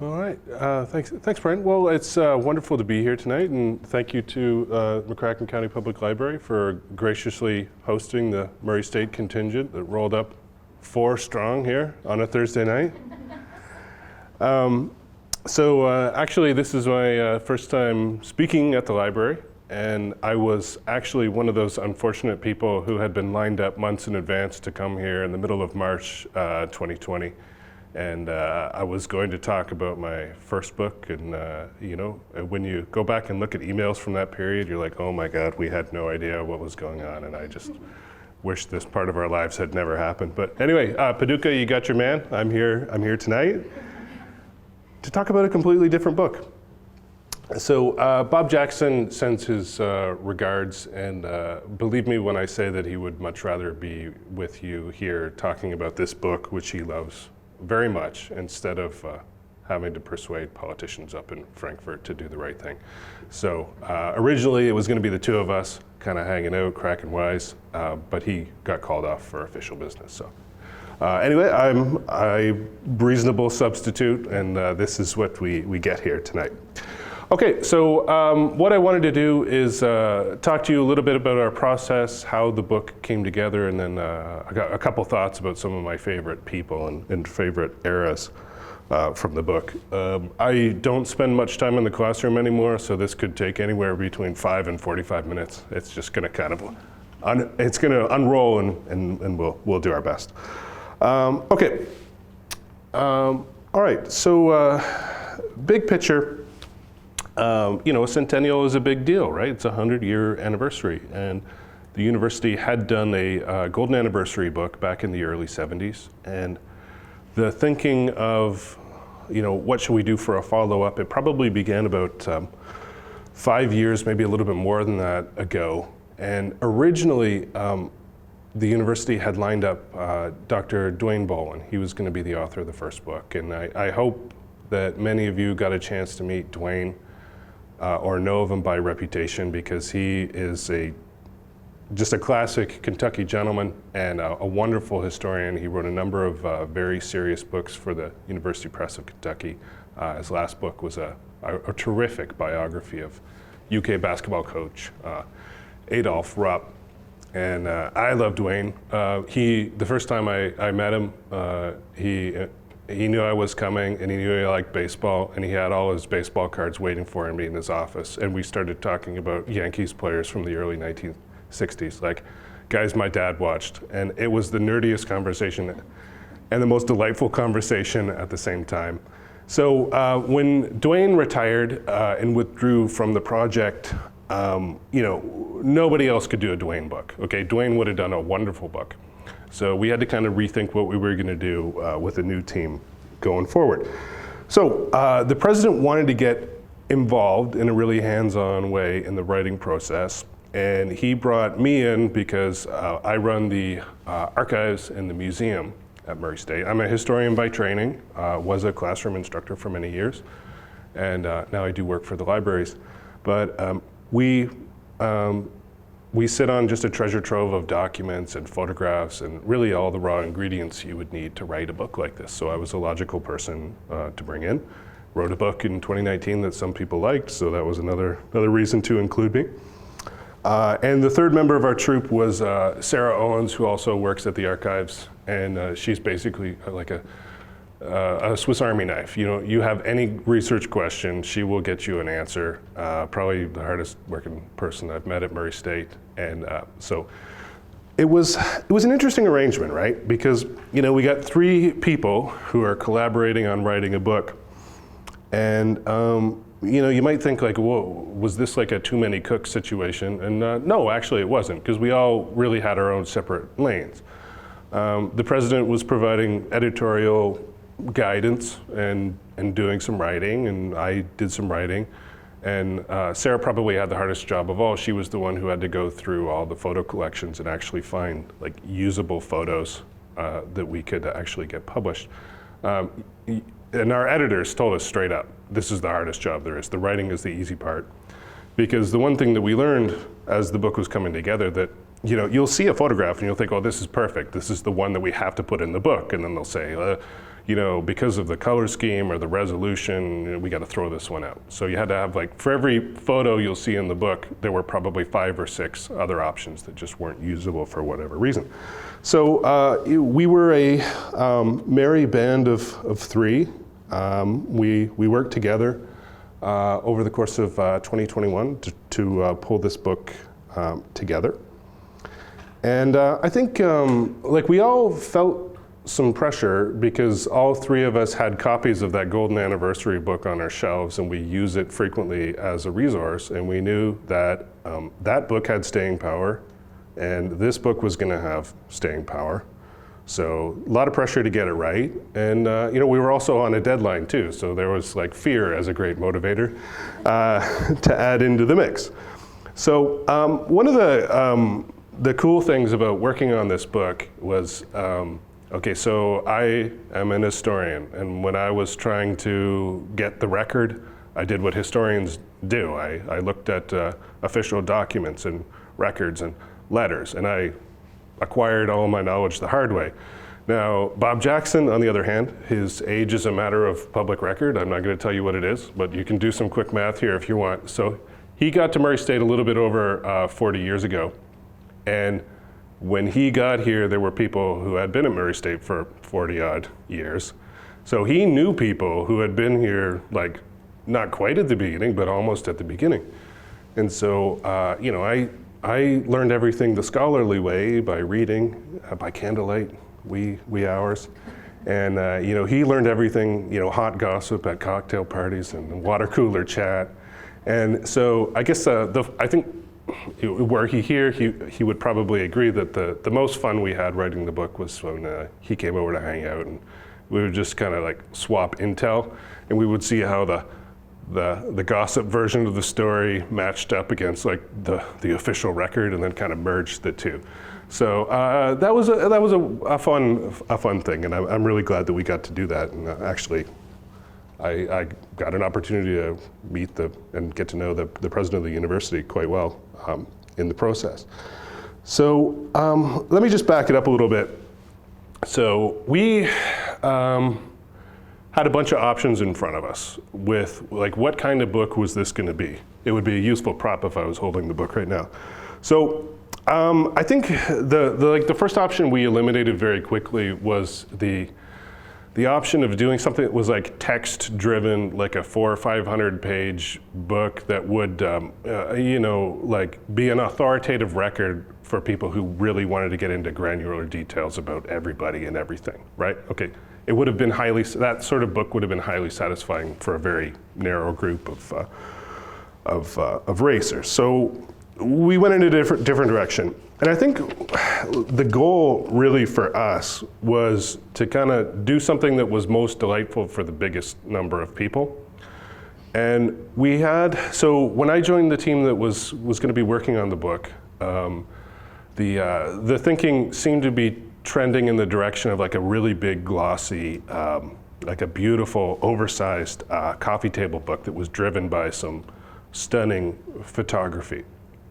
All right. Thanks, Brent. Well, it's wonderful to be here tonight, and thank you to McLaughlin County Public Library for graciously hosting the Murray State contingent that rolled up 4 strong here on a Thursday night. Actually, this is my first time speaking at the library, and I was actually one of those unfortunate people who had been lined up months in advance to come here in the middle of March 2020. And I was going to talk about my first book, and when you go back and look at emails from that period, you're like, oh my God, we had no idea what was going on, and I just wish this part of our lives had never happened. But anyway, Paducah, you got your man. I'm here tonight to talk about a completely different book. So Bob Jackson sends his regards, and believe me when I say that he would much rather be with you here talking about this book, which he loves very much, instead of having to persuade politicians up in Frankfurt to do the right thing. So originally it was going to be the two of us kind of hanging out, cracking wise, but he got called off for official business. So anyway, I'm a reasonable substitute, and this is what we get here tonight. Okay, so what I wanted to do is talk to you a little bit about our process, how the book came together, and then I got a couple thoughts about some of my favorite people and favorite eras from the book. I don't spend much time in the classroom anymore, so this could take anywhere between 5 and 45 minutes. It's just going to kind of, it's going to unroll, and we'll do our best. Okay. All right. So big picture. Centennial is a big deal, right? It's a 100-year anniversary, and the university had done a golden anniversary book back in the early 70s, and the thinking of, what should we do for a follow-up, it probably began about 5 years, maybe a little bit more than that ago. And originally, the university had lined up Dr. Dwayne Bowen. He was going to be the author of the first book, and I hope that many of you got a chance to meet Dwayne or know of him by reputation, because he is just a classic Kentucky gentleman and a wonderful historian. He wrote a number of very serious books for the University Press of Kentucky. His last book was a terrific biography of UK basketball coach Adolph Rupp. And I love Dwayne. The first time I met him, he knew I was coming, and he knew I liked baseball, and he had all his baseball cards waiting for him in his office. And we started talking about Yankees players from the early 1960s, like guys my dad watched. And it was the nerdiest conversation and the most delightful conversation at the same time. So when Dwayne retired and withdrew from the project, nobody else could do a Dwayne book. Okay, Dwayne would have done a wonderful book. So we had to kind of rethink what we were going to do with a new team going forward. So the president wanted to get involved in a really hands-on way in the writing process, and he brought me in because I run the archives and the museum at Murray State. I'm a historian by training, was a classroom instructor for many years, and now I do work for the libraries. But we sit on just a treasure trove of documents and photographs and really all the raw ingredients you would need to write a book like this. So I was a logical person to bring in. Wrote a book in 2019 that some people liked, so that was another reason to include me. And the third member of our troupe was Sarah Owens, who also works at the archives, and she's basically like a Swiss Army knife. You have any research question, she will get you an answer. Probably the hardest working person I've met at Murray State. And so it was an interesting arrangement, right? Because we got 3 people who are collaborating on writing a book, and you might think like, whoa, was this like a too many cooks situation? And no, actually it wasn't, because we all really had our own separate lanes. The president was providing editorial guidance and doing some writing, and I did some writing. And Sarah probably had the hardest job of all. She was the one who had to go through all the photo collections and actually find like usable photos that we could actually get published. And our editors told us straight up, this is the hardest job there is. The writing is the easy part. Because the one thing that we learned as the book was coming together, that you'll see a photograph and you'll think, oh, this is perfect. This is the one that we have to put in the book. And then they'll say, because of the color scheme or the resolution, we got to throw this one out. So you had to have, like, for every photo you'll see in the book, there were probably 5 or 6 other options that just weren't usable for whatever reason. So we were a merry band of 3. We worked together over the course of 2021 to pull this book together. And I think we all felt some pressure because all 3 of us had copies of that Golden Anniversary book on our shelves, and we use it frequently as a resource, and we knew that that book had staying power and this book was going to have staying power. So a lot of pressure to get it right, and we were also on a deadline too, so there was like fear as a great motivator to add into the mix. So one of the cool things about working on this book was okay, so I am an historian, and when I was trying to get the record, I did what historians do. I looked at official documents and records and letters, and I acquired all my knowledge the hard way. Now, Bob Jackson, on the other hand, his age is a matter of public record. I'm not going to tell you what it is, but you can do some quick math here if you want. So he got to Murray State a little bit over 40 years ago, and when he got here, there were people who had been at Murray State for 40-odd years. So he knew people who had been here, like, not quite at the beginning, but almost at the beginning. And so, I learned everything the scholarly way by reading, by candlelight, wee hours. And, he learned everything, hot gossip at cocktail parties and water cooler chat. And so I guess I think, were he here, he would probably agree that the most fun we had writing the book was when he came over to hang out, and we would just kind of like swap intel, and we would see how the gossip version of the story matched up against like the official record, and then kind of merged the two. So that was a fun thing, and I'm really glad that we got to do that. And actually, I got an opportunity to meet and get to know the president of the university quite well in the process. So let me just back it up a little bit. So we had a bunch of options in front of us with like, what kind of book was this going to be? It would be a useful prop if I was holding the book right now. So I think the first option we eliminated very quickly was the option of doing something that was like text-driven, like a 400 or 500 page book that would, be an authoritative record for people who really wanted to get into granular details about everybody and everything, right? Okay, it would have been that sort of book would have been highly satisfying for a very narrow group of racers. So we went in a different direction. And I think the goal really for us was to kind of do something that was most delightful for the biggest number of people. And so when I joined the team that was going to be working on the book, the thinking seemed to be trending in the direction of like a really big, glossy, like a beautiful, oversized coffee table book that was driven by some stunning photography.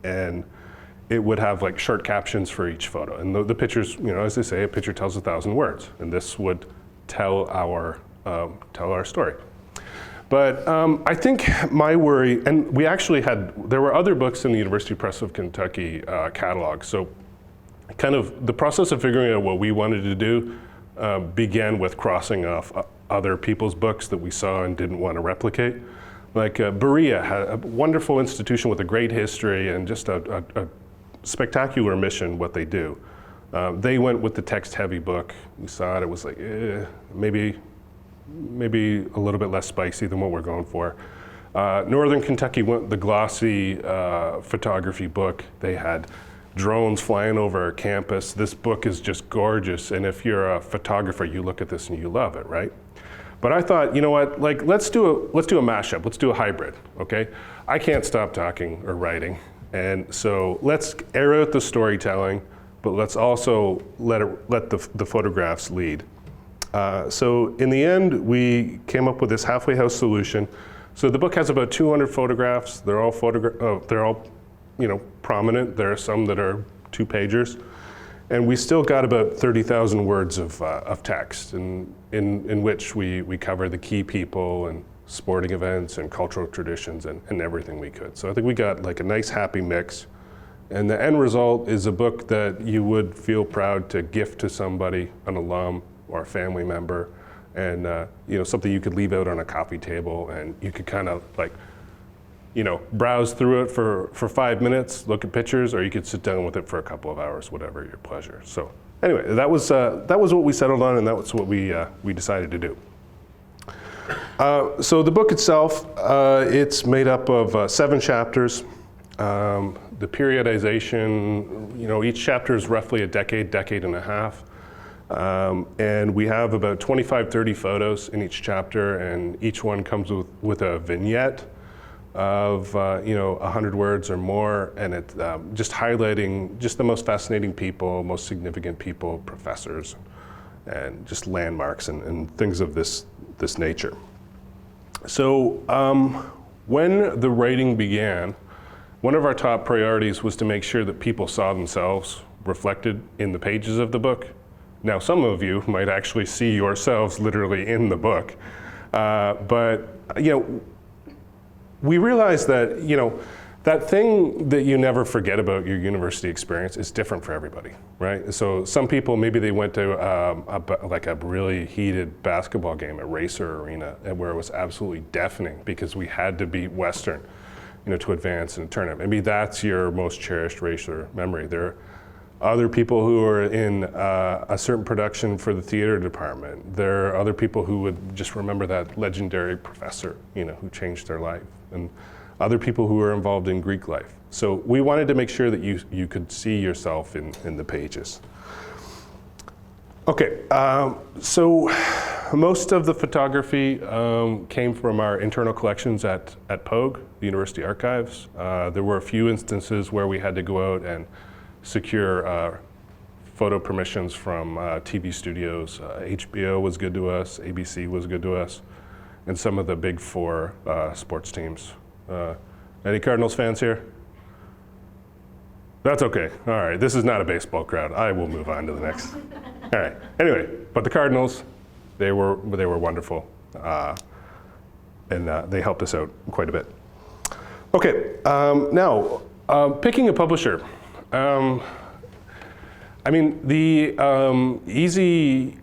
And it would have like short captions for each photo. And the pictures, as they say, a picture tells 1,000 words. And this would tell our story. But I think my worry, and there were other books in the University Press of Kentucky catalog. So kind of the process of figuring out what we wanted to do began with crossing off other people's books that we saw and didn't want to replicate. Like Berea had a wonderful institution with a great history and just a spectacular mission, what they do. They went with the text-heavy book. We saw it, it was like, maybe a little bit less spicy than what we're going for. Northern Kentucky went the glossy photography book. They had drones flying over our campus. This book is just gorgeous, and if you're a photographer, you look at this and you love it, right? But I thought, you know what, like let's do a mashup, let's do a hybrid, okay? I can't stop talking or writing, and so let's air out the storytelling, but let's also let the photographs lead. So in the end, we came up with this halfway house solution. So the book has about 200 photographs. They're all prominent. There are some that are 2-pagers. And we still got about 30,000 words of text in which we cover the key people and sporting events and cultural traditions and everything we could. So I think we got like a nice happy mix. And the end result is a book that you would feel proud to gift to somebody, an alum or a family member, and something you could leave out on a coffee table, and you could kind of like, browse through it for 5 minutes, look at pictures, or you could sit down with it for a couple of hours, whatever your pleasure. So anyway, that was what we settled on, and that was what we decided to do. So the book itself, it's made up of 7 chapters. The periodization, each chapter is roughly a decade and a half. And we have about 25, 30 photos in each chapter, and each one comes with a vignette of 100 words or more, and it just highlighting just the most fascinating people, most significant people, professors, and just landmarks and things of this nature. So when the writing began, one of our top priorities was to make sure that people saw themselves reflected in the pages of the book. Now, some of you might actually see yourselves literally in the book, but we realized that that thing that you never forget about your university experience is different for everybody, right? So some people, maybe they went to a really heated basketball game at Racer Arena, where it was absolutely deafening because we had to beat Western, to advance in a tournament. Maybe that's your most cherished Racer memory. There are other people who are in a certain production for the theater department. There are other people who would just remember that legendary professor, who changed their life. And other people who are involved in Greek life. So we wanted to make sure that you could see yourself in the pages. Okay, so most of the photography came from our internal collections at POG, the University Archives. There were a few instances where we had to go out and secure photo permissions from TV studios. HBO was good to us, ABC was good to us, and some of the big 4 sports teams. Any Cardinals fans here? That's okay. All right, this is not a baseball crowd. I will move on to the next. All right. Anyway, but the Cardinals, they were wonderful, and they helped us out quite a bit. Okay. Now, picking a publisher. The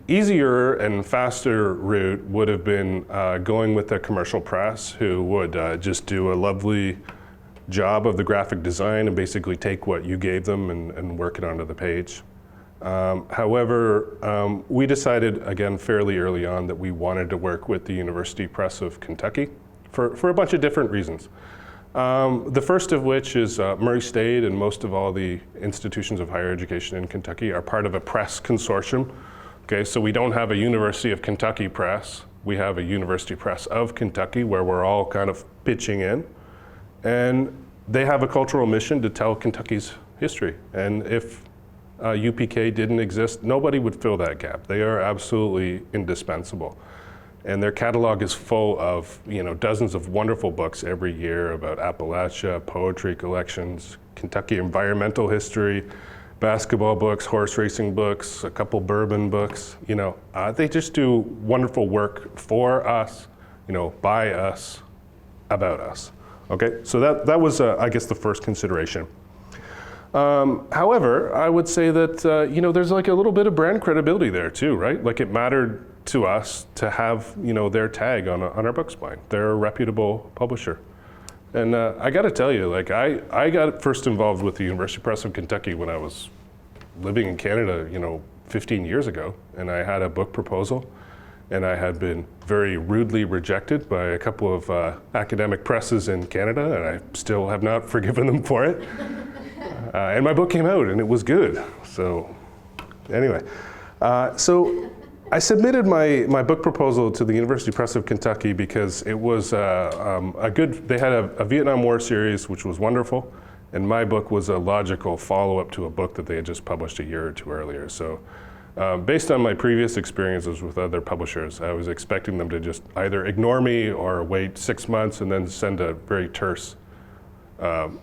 easier and faster route would have been going with a commercial press who would just do a lovely job of the graphic design and basically take what you gave them and work it onto the page. However, we decided, again, fairly early on that we wanted to work with the University Press of Kentucky for a bunch of different reasons. The first of which is Murray State and most of all the institutions of higher education in Kentucky are part of a press consortium. Okay, so we don't have a University of Kentucky press. We have a University Press of Kentucky where we're all kind of pitching in. And they have a cultural mission to tell Kentucky's history. And if UPK didn't exist, nobody would fill that gap. They are absolutely indispensable. And their catalog is full of, dozens of wonderful books every year about Appalachia, poetry collections, Kentucky environmental history, basketball books, horse racing books, a couple bourbon books. They just do wonderful work for us, by us, about us. Okay, so that was, I guess, the first consideration. However, I would say that, there's like a little bit of brand credibility there too, right? Like it mattered to us to have, their tag on our book spine. They're a reputable publisher. And I gotta tell you, like I got first involved with the University Press of Kentucky when I was living in Canada, 15 years ago, and I had a book proposal, and I had been very rudely rejected by a couple of academic presses in Canada, and I still have not forgiven them for it. And my book came out, and it was good. So anyway, so I submitted my book proposal to the University Press of Kentucky because it was they had a Vietnam War series, which was wonderful, and my book was a logical follow-up to a book that they had just published a year or two earlier. So based on my previous experiences with other publishers, I was expecting them to just either ignore me or wait 6 months and then send a very terse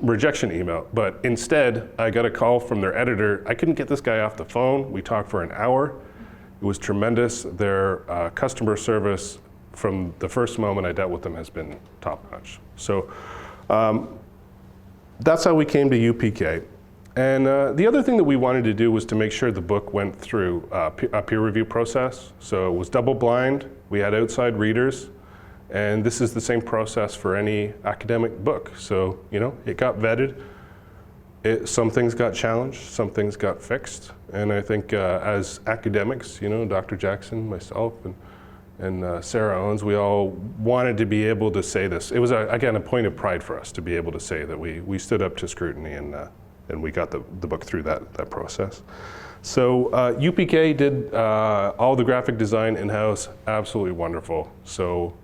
rejection email. But instead, I got a call from their editor. I couldn't get this guy off the phone. We talked for an hour. It was tremendous. Their customer service from the first moment I dealt with them has been top notch. So that's how we came to UPK. And the other thing that we wanted to do was to make sure the book went through a peer review process. So it was double blind. We had outside readers. And this is the same process for any academic book. So, you know, it got vetted. Some things got challenged, some things got fixed. And I think as academics, you know, Dr. Jackson, myself, and Sarah Owens, we all wanted to be able to say this. It was, again, a point of pride for us to be able to say that we stood up to scrutiny and we got the book through that process. So UPK did all the graphic design in-house, absolutely wonderful. So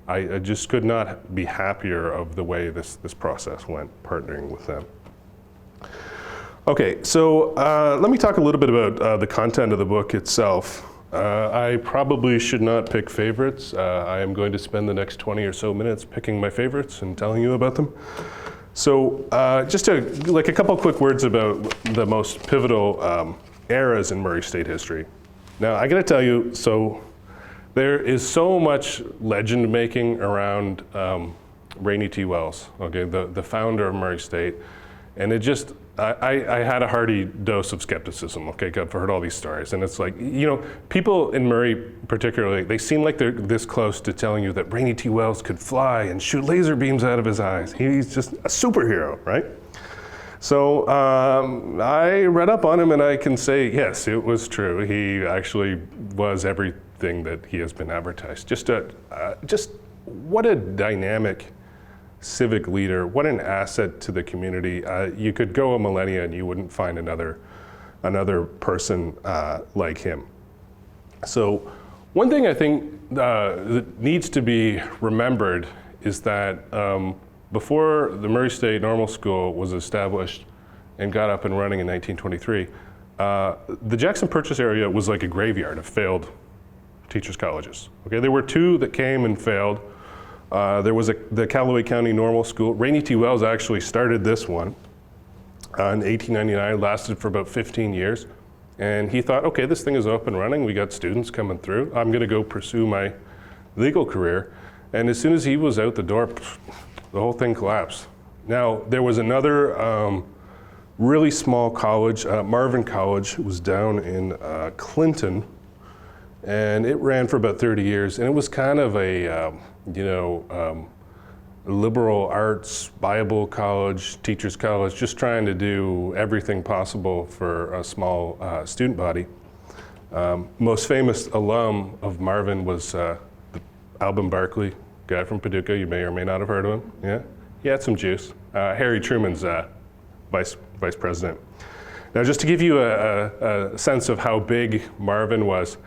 I just could not be happier of the way this process went, partnering with them. Okay, so let me talk a little bit about the content of the book itself. I probably should not pick favorites. I am going to spend the next 20 or so minutes picking my favorites and telling you about them. So just like a couple quick words about the most pivotal eras in Murray State history. Now, I got to tell you, so there is so much legend making around Rainey T. Wells, okay, the founder of Murray State, and it just, I had a hearty dose of skepticism, okay, I've heard all these stories, and it's like, you know, people in Murray particularly, they seem like they're this close to telling you that Rainey T. Wells could fly and shoot laser beams out of his eyes. He's just a superhero, right? So I read up on him and I can say, yes, it was true. He actually was everything that he has been advertised. Just what a dynamic civic leader, what an asset to the community. You could go a millennia and you wouldn't find another person like him. So one thing I think that needs to be remembered is that before the Murray State Normal School was established and got up and running in 1923, the Jackson Purchase area was like a graveyard of failed teachers' colleges. Okay, there were two that came and failed. There was the Callaway County Normal School. Rainey T. Wells actually started this one in 1899, lasted for about 15 years. And he thought, okay, this thing is up and running. We got students coming through. I'm gonna go pursue my legal career. And as soon as he was out the door, the whole thing collapsed. Now, there was another really small college, Marvin College. It was down in Clinton. And it ran for about 30 years. And it was kind of a, liberal arts, Bible college, teachers college, just trying to do everything possible for a small student body. Most famous alum of Marvin was Alvin Barkley, guy from Paducah. You may or may not have heard of him. Yeah, he had some juice. Harry Truman's vice president. Now, just to give you a sense of how big Marvin was,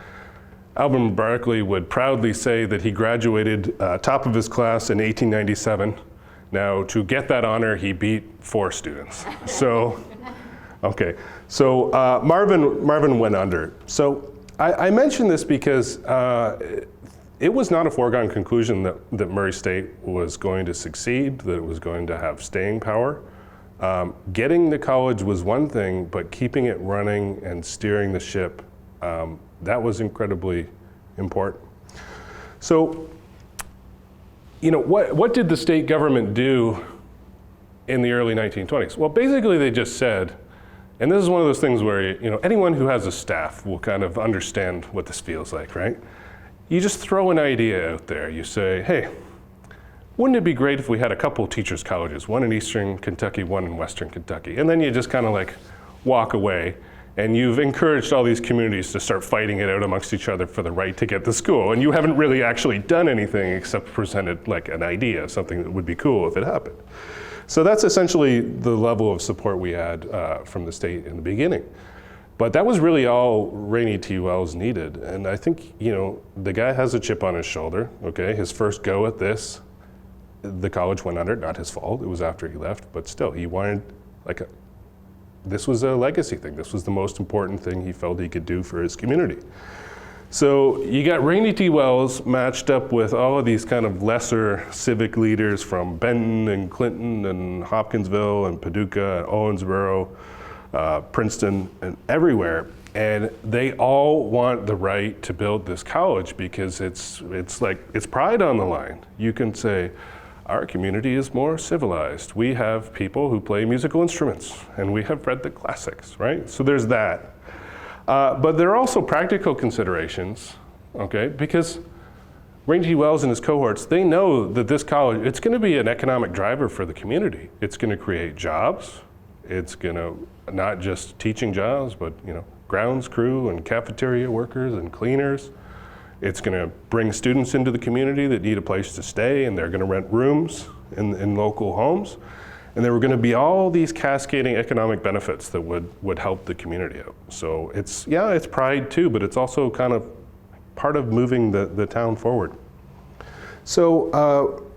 Alvin Barkley would proudly say that he graduated top of his class in 1897. Now, to get that honor, he beat 4 students. So, okay. So Marvin went under. So I mention this because it was not a foregone conclusion that Murray State was going to succeed, that it was going to have staying power. Getting the college was one thing, but keeping it running and steering the ship, that was incredibly important. So, you know, what did the state government do in the early 1920s? Well, basically they just said, and this is one of those things where, you know, anyone who has a staff will kind of understand what this feels like, right? You just throw an idea out there. You say, hey, wouldn't it be great if we had a couple teachers' colleges, one in Eastern Kentucky, one in Western Kentucky? And then you just kind of like walk away. And you've encouraged all these communities to start fighting it out amongst each other for the right to get to school. And you haven't really actually done anything except presented like an idea, something that would be cool if it happened. So that's essentially the level of support we had from the state in the beginning. But that was really all Rainey T. Wells needed. And I think, you know, the guy has a chip on his shoulder, okay? His first go at this, the college went under, not his fault, it was after he left, but still, he wanted like this was a legacy thing. This was the most important thing he felt he could do for his community. So you got Rainy T. Wells matched up with all of these kind of lesser civic leaders from Benton and Clinton and Hopkinsville and Paducah and Owensboro, Princeton, and everywhere. And they all want the right to build this college because it's pride on the line. You can say, our community is more civilized. We have people who play musical instruments, and we have read the classics, right? So there's that. But there are also practical considerations, okay? Because Rainy T. Wells and his cohorts, they know that this college, it's gonna be an economic driver for the community. It's gonna create jobs. It's gonna, not just teaching jobs, but grounds crew and cafeteria workers and cleaners. It's gonna bring students into the community that need a place to stay, and they're gonna rent rooms in local homes. And there were going to be all these cascading economic benefits that would help the community out. So it's pride too, but it's also kind of part of moving the town forward. So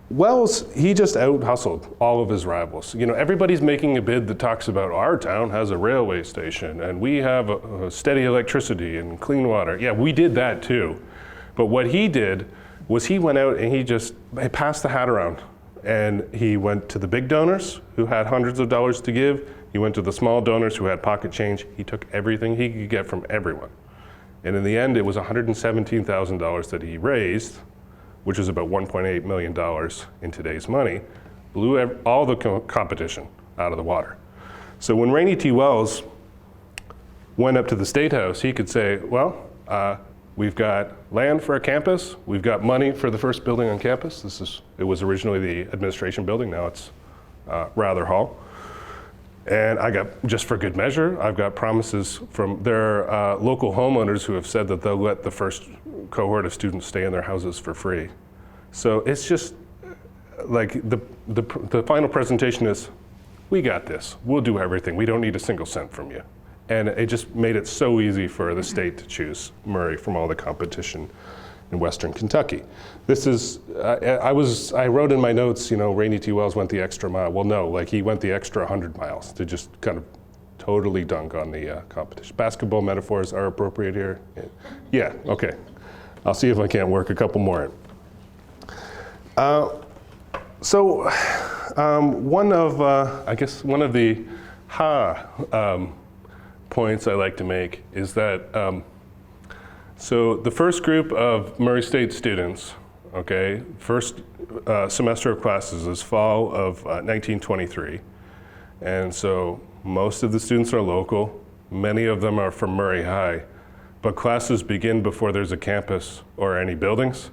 Wells, he just out-hustled all of his rivals. Everybody's making a bid that talks about our town has a railway station and we have a steady electricity and clean water. Yeah, we did that too. But what he did was he went out and he passed the hat around. And he went to the big donors who had hundreds of dollars to give. He went to the small donors who had pocket change. He took everything he could get from everyone. And in the end, it was $117,000 that he raised, which is about $1.8 million in today's money, blew all the competition out of the water. So when Rainy T. Wells went up to the State House, he could say, well, we've got land for a campus. We've got money for the first building on campus. It was originally the administration building. Now it's Rather Hall. And I got, just for good measure, I've got promises from their local homeowners who have said that they'll let the first cohort of students stay in their houses for free. So it's just like the final presentation is, we got this. We'll do everything. We don't need a single cent from you. And it just made it so easy for the state to choose Murray from all the competition in Western Kentucky. This is, I wrote in my notes, Rainy T. Wells went the extra mile. Well, no, he went the extra 100 miles to just kind of totally dunk on the competition. Basketball metaphors are appropriate here? Yeah, okay. I'll see if I can't work a couple more in. One of the points I like to make is that, so the first group of Murray State students, okay, first semester of classes is fall of 1923. And so most of the students are local. Many of them are from Murray High, but classes begin before there's a campus or any buildings.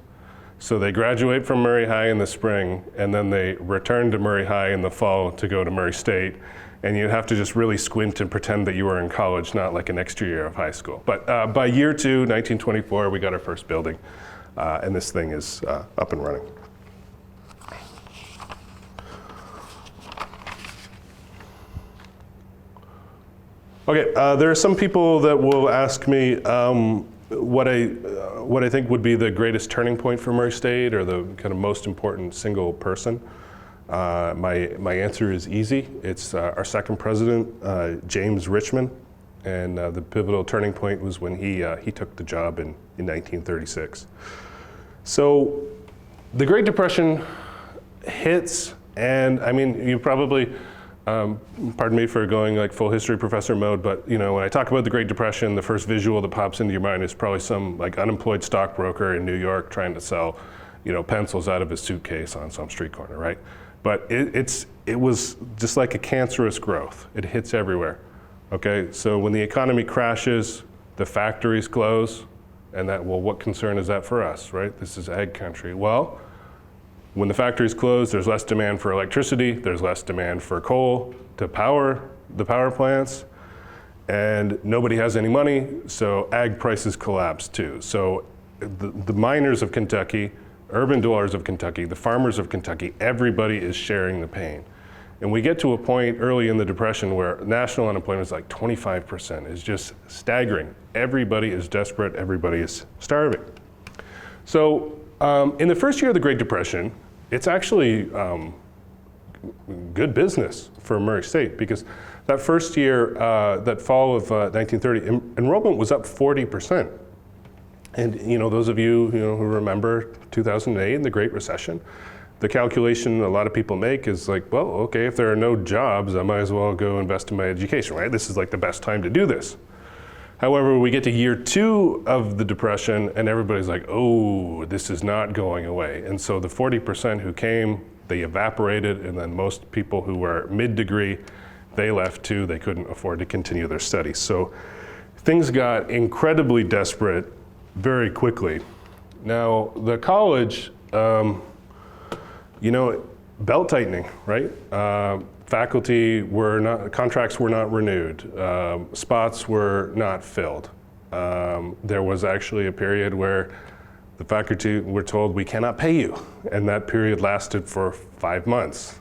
So they graduate from Murray High in the spring, and then they return to Murray High in the fall to go to Murray State. And you'd have to just really squint and pretend that you were in college, not like an extra year of high school. But by year 2, 1924, we got our first building, and this thing is up and running. Okay, there are some people that will ask me what I think would be the greatest turning point for Murray State, or the kind of most important single person. My answer is easy. It's our second president, James Richmond, and the pivotal turning point was when he took the job in 1936. So the Great Depression hits, and I mean, you probably, pardon me for going full history professor mode, but when I talk about the Great Depression, the first visual that pops into your mind is probably some unemployed stockbroker in New York trying to sell, pencils out of his suitcase on some street corner, right? But it was just like a cancerous growth. It hits everywhere, okay? So when the economy crashes, the factories close, and what concern is that for us, right? This is ag country. Well, when the factories close, there's less demand for electricity, there's less demand for coal to power the power plants, and nobody has any money, so ag prices collapse too. So the miners of Kentucky, urban dwellers of Kentucky, the farmers of Kentucky, everybody is sharing the pain. And we get to a point early in the Depression where national unemployment is 25%. It's just staggering. Everybody is desperate, everybody is starving. So in the first year of the Great Depression, it's actually good business for Murray State, because that first year, that fall of 1930, enrollment was up 40%. And those of you, who remember 2008 and the Great Recession, the calculation a lot of people make is like, well, okay, if there are no jobs, I might as well go invest in my education, right? This is like the best time to do this. However, we get to year 2 of the Depression and everybody's like, oh, this is not going away. And so the 40% who came, they evaporated, and then most people who were mid-degree, they left too. They couldn't afford to continue their studies. So things got incredibly desperate very quickly. Now, the college, belt tightening, right? Faculty contracts were not renewed. Spots were not filled. There was actually a period where the faculty were told, we cannot pay you. And that period lasted for 5 months.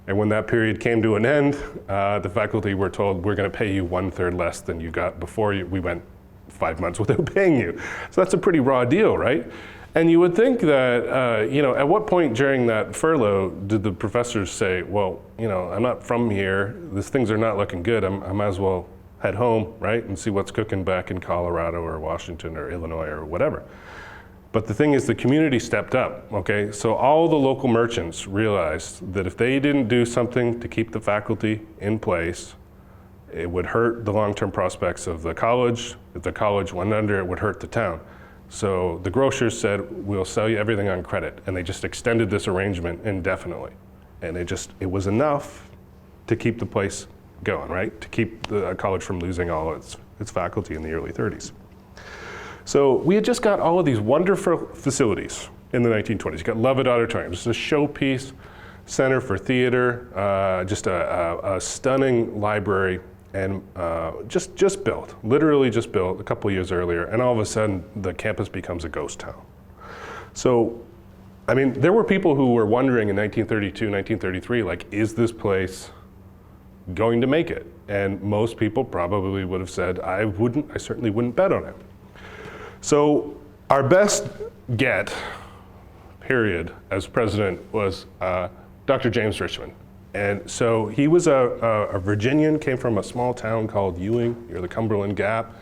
And when that period came to an end, the faculty were told, we're going to pay you 1/3 less than you got before we went 5 months without paying you. So that's a pretty raw deal, right? And you would think that, at what point during that furlough did the professors say, well, I'm not from here, things are not looking good, I might as well head home, right, and see what's cooking back in Colorado or Washington or Illinois or whatever. But the thing is, the community stepped up, okay? So all the local merchants realized that if they didn't do something to keep the faculty in place, it would hurt the long-term prospects of the college. If the college went under, it would hurt the town. So the grocers said, we'll sell you everything on credit. And they just extended this arrangement indefinitely. And it was enough to keep the place going, right? To keep the college from losing all its faculty in the early 30s. So we had just got all of these wonderful facilities in the 1920s. You got Levitt Auditorium, just a showpiece, center for theater, just a stunning library, and just built, literally just built a couple years earlier, and all of a sudden the campus becomes a ghost town. So, there were people who were wondering in 1932, 1933, like, is this place going to make it? And most people probably would have said, I certainly wouldn't bet on it. So our best get, period, as president was Dr. James Richmond. And so he was a Virginian, came from a small town called Ewing, near the Cumberland Gap.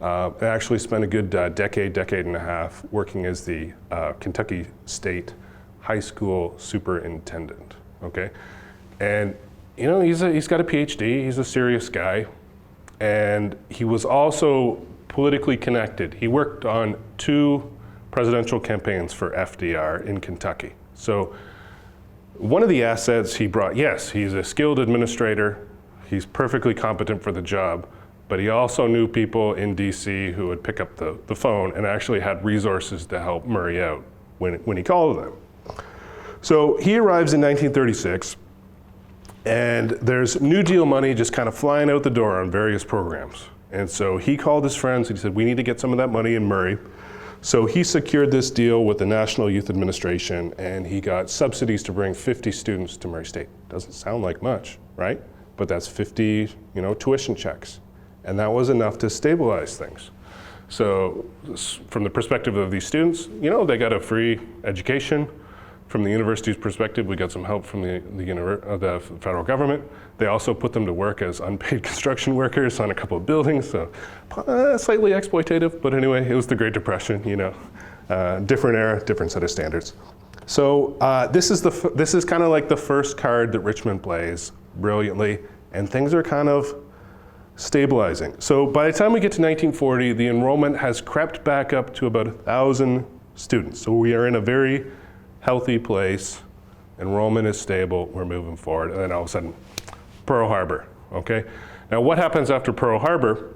Actually spent a good decade and a half working as the Kentucky State High School Superintendent, okay? And he's got a PhD, he's a serious guy, and he was also politically connected. He worked on 2 presidential campaigns for FDR in Kentucky. So one of the assets he brought, yes, he's a skilled administrator, he's perfectly competent for the job, but he also knew people in DC who would pick up the phone and actually had resources to help Murray out when he called them. So he arrives in 1936, and there's New Deal money just kind of flying out the door on various programs. And so he called his friends and he said, we need to get some of that money in Murray. So he secured this deal with the National Youth Administration, and he got subsidies to bring 50 students to Murray State. Doesn't sound like much, right? But that's 50, tuition checks. And that was enough to stabilize things. So from the perspective of these students, they got a free education. From the university's perspective, we got some help from the federal government. They also put them to work as unpaid construction workers on a couple of buildings, so slightly exploitative, but anyway, it was the Great Depression, different era, different set of standards. So this is kind of like the first card that Richmond plays brilliantly, and things are kind of stabilizing. So by the time we get to 1940, the enrollment has crept back up to about 1,000 students. So we are in a very healthy place, enrollment is stable, we're moving forward, and then all of a sudden, Pearl Harbor, okay? Now what happens after Pearl Harbor?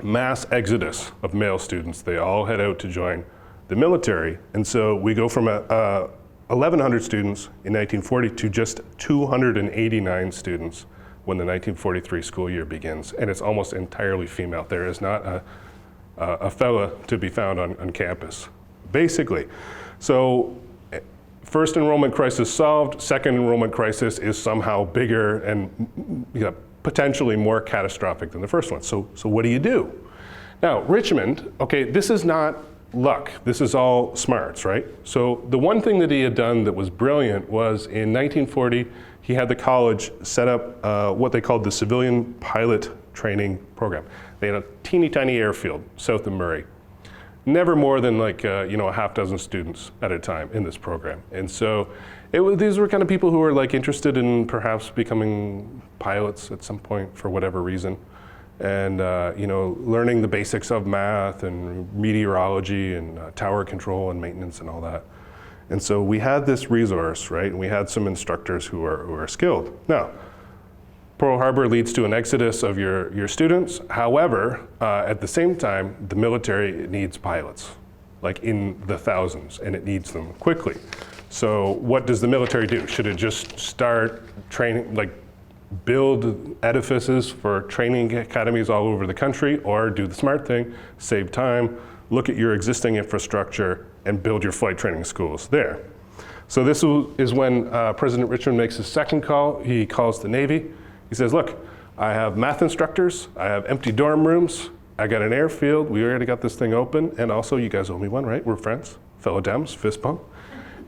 Mass exodus of male students. They all head out to join the military, and so we go from 1,100 students in 1940 to just 289 students when the 1943 school year begins, and it's almost entirely female. There is not a fella to be found on campus, basically. So first enrollment crisis solved, second enrollment crisis is somehow bigger and potentially more catastrophic than the first one. So what do you do? Now, Richmond, okay, this is not luck. This is all smarts, right? So the one thing that he had done that was brilliant was in 1940, he had the college set up what they called the Civilian Pilot Training Program. They had a teeny tiny airfield south of Murray. never more than like a half dozen students at a time in this program. And so these were kind of people who were like interested in perhaps becoming pilots at some point for whatever reason. And learning the basics of math and meteorology and tower control and maintenance and all that. And so we had this resource, right? And we had some instructors who are skilled. Now, Pearl Harbor leads to an exodus of your students. However, at the same time, the military needs pilots, like in the thousands, and it needs them quickly. So what does the military do? Should it just start training, like build edifices for training academies all over the country, or do the smart thing, save time, look at your existing infrastructure, and build your flight training schools there? So this is when President Richmond makes his second call. He calls the Navy. He says, look, I have math instructors, I have empty dorm rooms, I got an airfield, we already got this thing open, and also you guys owe me one, right? We're friends, fellow Dems, fist bump.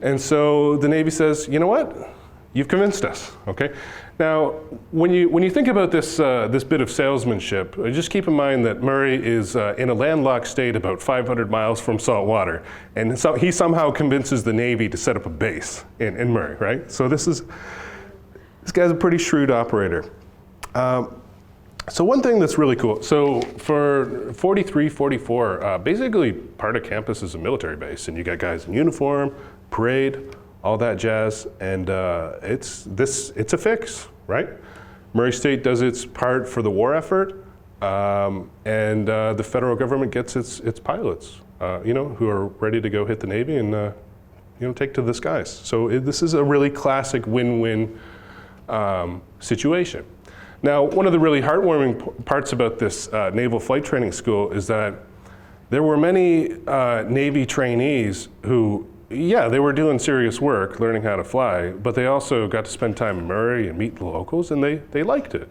And so the Navy says, you know what? You've convinced us, okay? Now, when you think about this bit of salesmanship, just keep in mind that Murray is in a landlocked state about 500 miles from salt water, and so he somehow convinces the Navy to set up a base in Murray, right? So this guy's a pretty shrewd operator. So one thing that's really cool, so for 43, 44, basically part of campus is a military base, and you got guys in uniform, parade, all that jazz, and it's a fix, right? Murray State does its part for the war effort, and the federal government gets its pilots, who are ready to go hit the Navy and take to the skies. So this is a really classic win-win situation. Now, one of the really heartwarming parts about this Naval Flight Training School is that there were many Navy trainees who, yeah, they were doing serious work, learning how to fly, but they also got to spend time in Murray and meet the locals, and they liked it.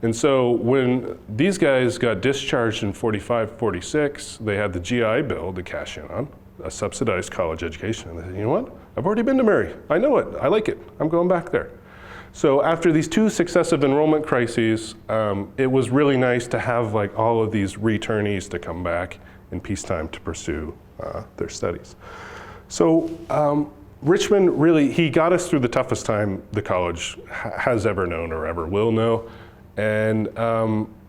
And so when these guys got discharged in 45, 46, they had the GI Bill to cash in on, a subsidized college education. And they said, you know what? I've already been to Murray. I know it. I like it. I'm going back there. So after these two successive enrollment crises, it was really nice to have like all of these returnees to come back in peacetime to pursue their studies. So Richmond really, he got us through the toughest time the college has ever known or ever will know. And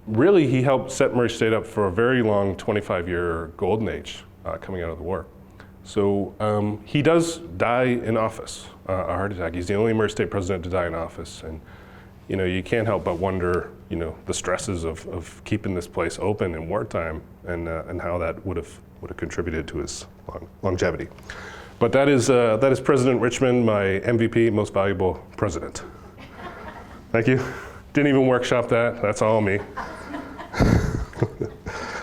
really he helped set Murray State up for a very long 25-year golden age coming out of the war. So he does die in office, a heart attack. He's the only Murray State president to die in office. And you can't help but wonder, the stresses of keeping this place open in wartime and how that would have contributed to his longevity. But that is President Richmond, my MVP, most valuable president. Thank you. Didn't even workshop that. That's all me.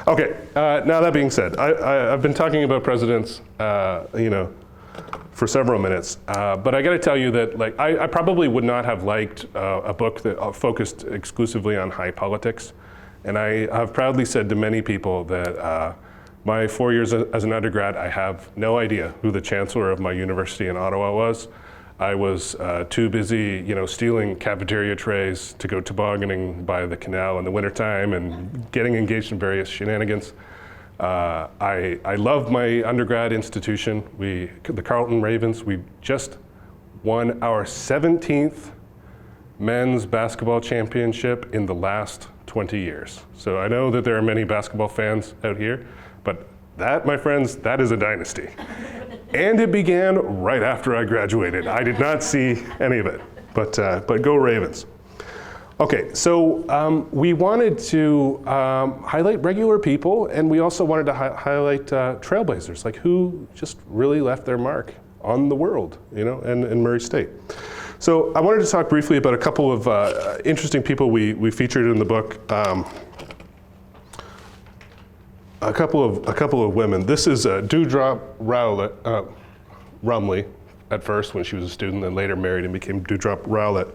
Okay. Now that being said, I've been talking about presidents, for several minutes. But I got to tell you that, I probably would not have liked a book that focused exclusively on high politics. And I have proudly said to many people that my 4 years as an undergrad, I have no idea who the chancellor of my university in Ottawa was. I was too busy, stealing cafeteria trays to go tobogganing by the canal in the wintertime and getting engaged in various shenanigans. I love my undergrad institution. The Carleton Ravens, we just won our 17th men's basketball championship in the last 20 years. So I know that there are many basketball fans out here, but that, my friends, that is a dynasty. And it began right after I graduated. I did not see any of it, but go Ravens. Okay, so we wanted to highlight regular people, and we also wanted to highlight trailblazers, like who just really left their mark on the world, and in Murray State. So I wanted to talk briefly about a couple of interesting people we featured in the book. A couple of women. This is Dewdrop Rumley at first when she was a student, and later married and became Dewdrop Rowlett.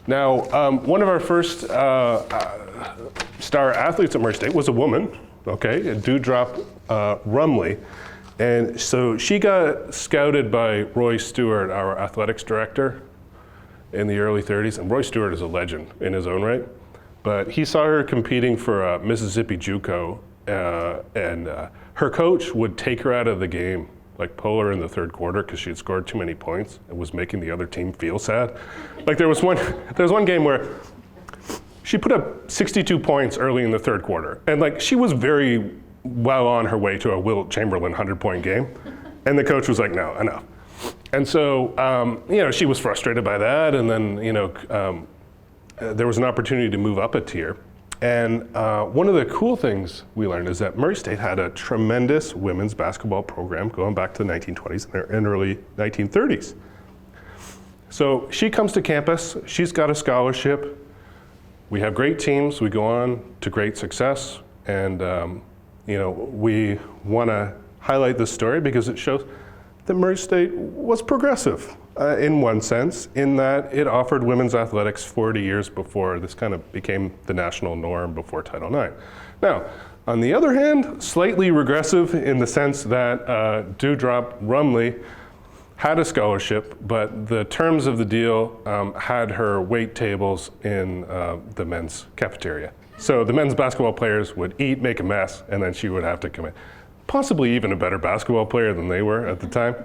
Now, one of our first star athletes at Murray State was a woman, okay, Dewdrop Rumley. And so she got scouted by Roy Stewart, our athletics director, in the early 30s. And Roy Stewart is a legend in his own right. But he saw her competing for Mississippi JUCO, and her coach would take her out of the game, like pull her in the third quarter because she had scored too many points and was making the other team feel sad. Like there was one game where she put up 62 points early in the third quarter, and like she was very well on her way to a Wilt Chamberlain 100-point game, and the coach was like, no, enough. And so, she was frustrated by that, and then, there was an opportunity to move up a tier. And one of the cool things we learned is that Murray State had a tremendous women's basketball program going back to the 1920s and early 1930s. So she comes to campus, she's got a scholarship, we have great teams, we go on to great success, and we want to highlight this story because it shows that Murray State was progressive in one sense, in that it offered women's athletics 40 years before this kind of became the national norm before Title IX. Now, on the other hand, slightly regressive in the sense that Dewdrop Rumley had a scholarship, but the terms of the deal had her wait tables in the men's cafeteria. So the men's basketball players would eat, make a mess, and then she would have to come in. Possibly even a better basketball player than they were at the time.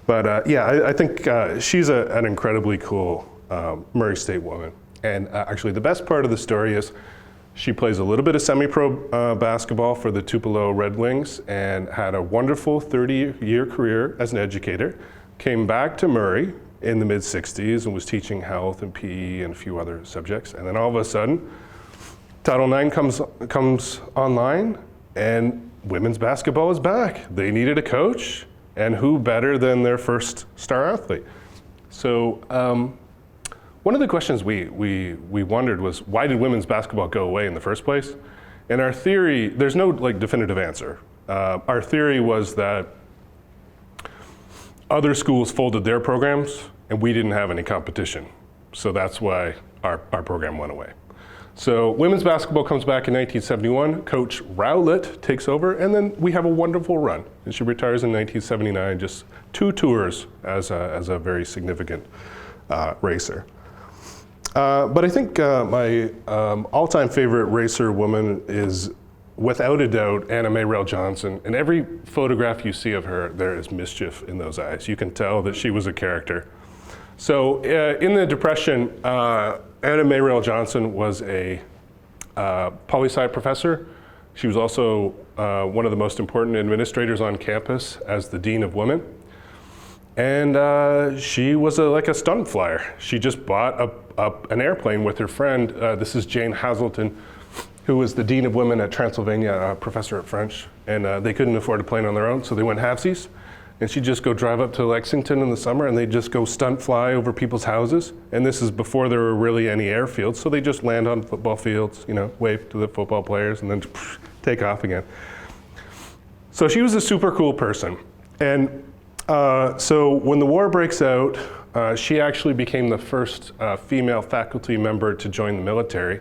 But I think she's an incredibly cool Murray State woman. And actually the best part of the story is she plays a little bit of semi-pro basketball for the Tupelo Red Wings and had a wonderful 30-year career as an educator. Came back to Murray in the mid-60s and was teaching health and PE and a few other subjects. And then all of a sudden, Title IX comes online, and women's basketball is back. They needed a coach, and who better than their first star athlete? So one of the questions we wondered was, why did women's basketball go away in the first place? And our theory, there's no definitive answer. Our theory was that other schools folded their programs, and we didn't have any competition. So that's why our program went away. So women's basketball comes back in 1971, Coach Rowlett takes over, and then we have a wonderful run. And she retires in 1979, just 2 tours as a very significant racer. But I think my all-time favorite racer woman is, without a doubt, Anna Mae Rell Johnson. And every photograph you see of her, there is mischief in those eyes. You can tell that she was a character. So in the Depression, Anna Mae Rell Johnson was a poli-sci professor. She was also one of the most important administrators on campus as the Dean of Women. And she was like a stunt flyer. She just bought an airplane with her friend. This is Jane Hazelton, who was the Dean of Women at Transylvania, a professor at French. And they couldn't afford a plane on their own, so they went halvesies. And she'd just go drive up to Lexington in the summer, and they'd just go stunt fly over people's houses. And this is before there were really any airfields, so they just land on football fields, wave to the football players, and then take off again. So she was a super cool person. And so when the war breaks out, she actually became the first female faculty member to join the military.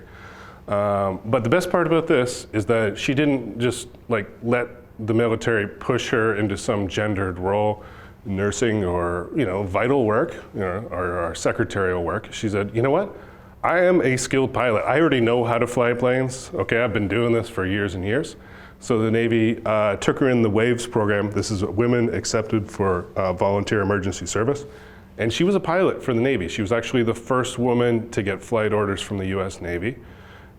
But the best part about this is that she didn't just let the military push her into some gendered role, nursing or vital work, or secretarial work. She said, you know what? I am a skilled pilot. I already know how to fly planes. Okay, I've been doing this for years and years. So the Navy took her in the WAVES program. This is Women Accepted for Volunteer Emergency Service. And she was a pilot for the Navy. She was actually the first woman to get flight orders from the US Navy.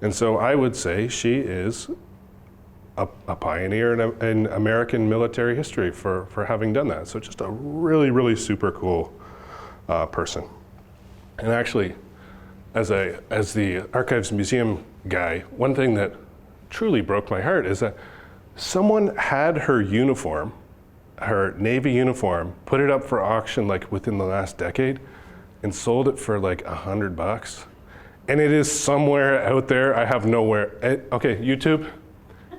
And so I would say she is a pioneer in American military history for having done that. So just a really, really super cool person. And actually, as the Archives Museum guy, one thing that truly broke my heart is that someone had her uniform, her Navy uniform, put it up for auction within the last decade, and sold it for $100. And it is somewhere out there. I have nowhere. Okay, YouTube.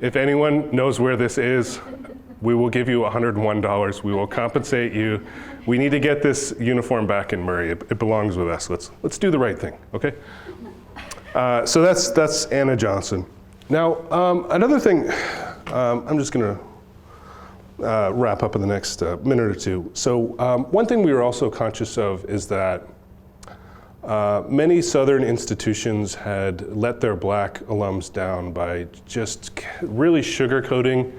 If anyone knows where this is, we will give you $101. We will compensate you. We need to get this uniform back in Murray. It belongs with us. Let's do the right thing, okay? So that's Anna Johnson. Now, another thing, I'm just gonna wrap up in the next minute or two. So one thing we were also conscious of is that many Southern institutions had let their black alums down by just really sugarcoating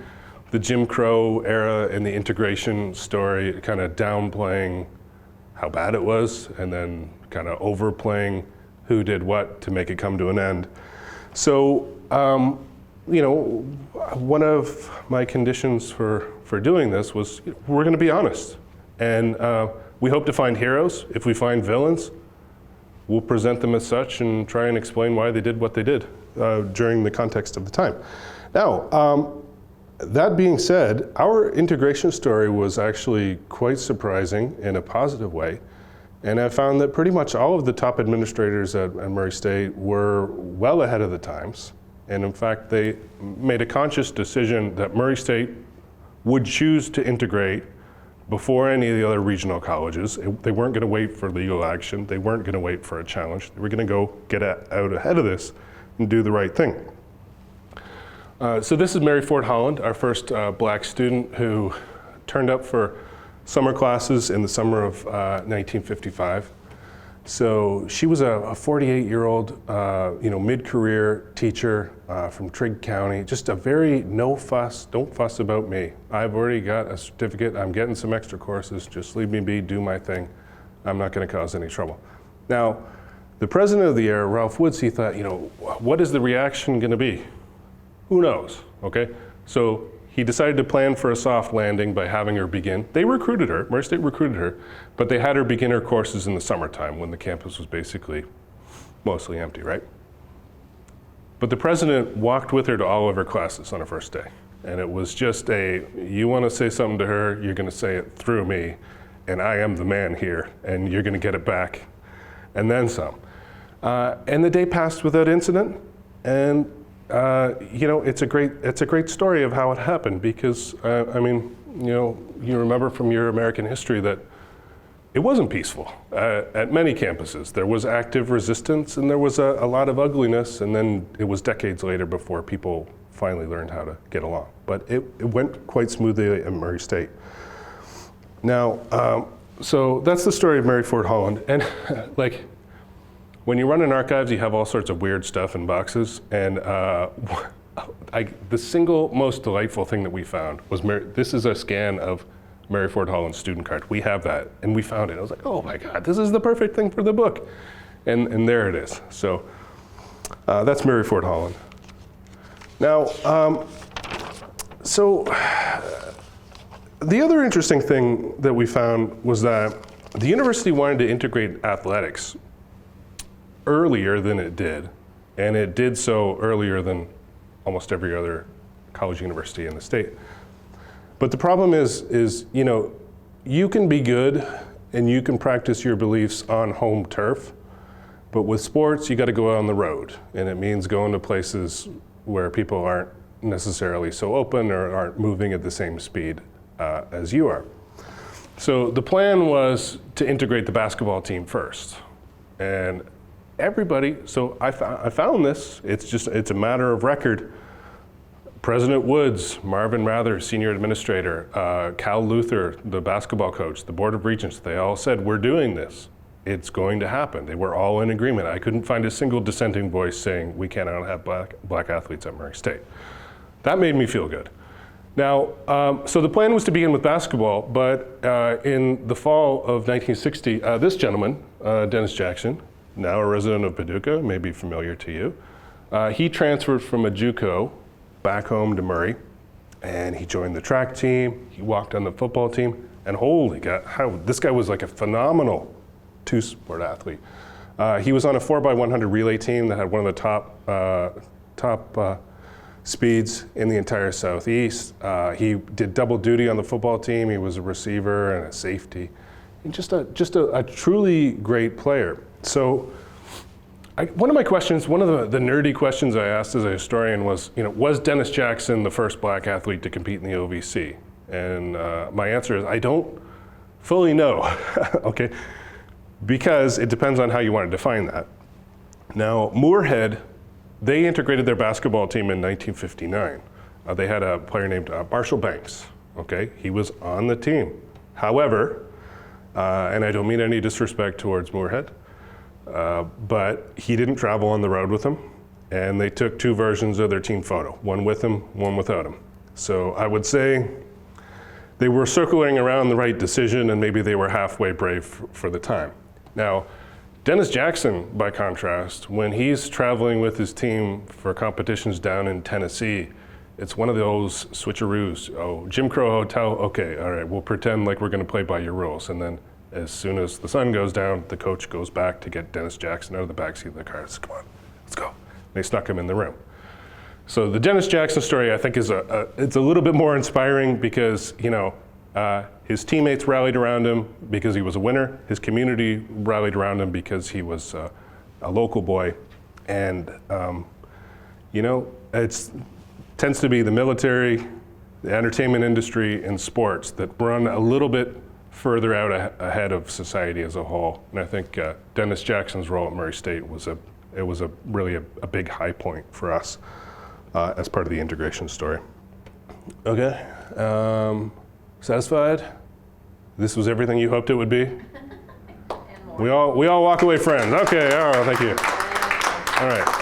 the Jim Crow era and the integration story, kind of downplaying how bad it was, and then kind of overplaying who did what to make it come to an end. So, one of my conditions for doing this was we're going to be honest. And we hope to find heroes. If we find villains, we'll present them as such and try and explain why they did what they did during the context of the time. Now, that being said, our integration story was actually quite surprising in a positive way. And I found that pretty much all of the top administrators at Murray State were well ahead of the times. And in fact, they made a conscious decision that Murray State would choose to integrate before any of the other regional colleges. They weren't going to wait for legal action. They weren't going to wait for a challenge. They were going to go get out ahead of this and do the right thing. So this is Mary Ford Holland, our first black student who turned up for summer classes in the summer of 1955. So she was a 48-year-old, mid-career teacher from Trigg County. Just a very no fuss, don't fuss about me. I've already got a certificate. I'm getting some extra courses. Just leave me be, do my thing. I'm not going to cause any trouble. Now, the president of the era, Ralph Woods, he thought, what is the reaction going to be? Who knows? Okay, so he decided to plan for a soft landing by having her begin. They recruited her, Murray State recruited her, but they had her begin her courses in the summertime when the campus was basically mostly empty, right? But the president walked with her to all of her classes on her first day. And it was just you want to say something to her, you're going to say it through me, and I am the man here, and you're going to get it back, and then some. And the day passed without incident, and it's a great story of how it happened because, you remember from your American history that it wasn't peaceful at many campuses. There was active resistance and there was a lot of ugliness, and then it was decades later before people finally learned how to get along. But it went quite smoothly at Murray State. Now, so that's the story of Mary Ford Holland. And when you run in archives, you have all sorts of weird stuff in boxes, and the single most delightful thing that we found was this is a scan of Mary Ford Holland's student card. We have that, and we found it. I was like, oh my God, this is the perfect thing for the book. And there it is. So that's Mary Ford Holland. Now, so the other interesting thing that we found was that the university wanted to integrate athletics earlier than it did, and it did so earlier than almost every other college university in the state. But the problem is you can be good and you can practice your beliefs on home turf, but with sports you got to go out on the road, and it means going to places where people aren't necessarily so open or aren't moving at the same speed as you are. So the plan was to integrate the basketball team first, and everybody, so I found this, it's a matter of record. President Woods, Marvin Rather, senior administrator, Cal Luther, the basketball coach, the Board of Regents, they all said, we're doing this. It's going to happen. They were all in agreement. I couldn't find a single dissenting voice saying we cannot have black athletes at Murray State. That made me feel good. Now, so the plan was to begin with basketball, but in the fall of 1960, this gentleman, Dennis Jackson, now a resident of Paducah, may be familiar to you. He transferred from a JUCO back home to Murray, and he joined the track team, he walked on the football team, and holy God, this guy was like a phenomenal two-sport athlete. He was on a 4x100 relay team that had one of the top speeds in the entire Southeast. He did double duty on the football team. He was a receiver and a safety. And just a truly great player. So one of my questions, one of the nerdy questions I asked as a historian was, was Dennis Jackson the first black athlete to compete in the OVC? And my answer is, I don't fully know, okay? Because it depends on how you want to define that. Now, Moorhead, they integrated their basketball team in 1959. They had a player named Marshall Banks, okay? He was on the team. However, and I don't mean any disrespect towards Moorhead, but he didn't travel on the road with them, and they took two versions of their team photo, one with him, one without him. So I would say they were circling around the right decision, and maybe they were halfway brave for the time. Now, Dennis Jackson, by contrast, when he's traveling with his team for competitions down in Tennessee, it's one of those switcheroos. Oh, Jim Crow Hotel, okay, all right, we'll pretend like we're going to play by your rules. And then as soon as the sun goes down, the coach goes back to get Dennis Jackson out of the backseat of the car and says, come on, let's go. They snuck him in the room. So the Dennis Jackson story, I think, is it's a little bit more inspiring because, his teammates rallied around him because he was a winner. His community rallied around him because he was a local boy. And, it tends to be the military, the entertainment industry, and sports that run a little bit further out ahead of society as a whole. And I think Dennis Jackson's role at Murray State was really a big high point for us as part of the integration story. Okay, satisfied? This was everything you hoped it would be? We all walk away friends. Okay, all right, thank you. All right.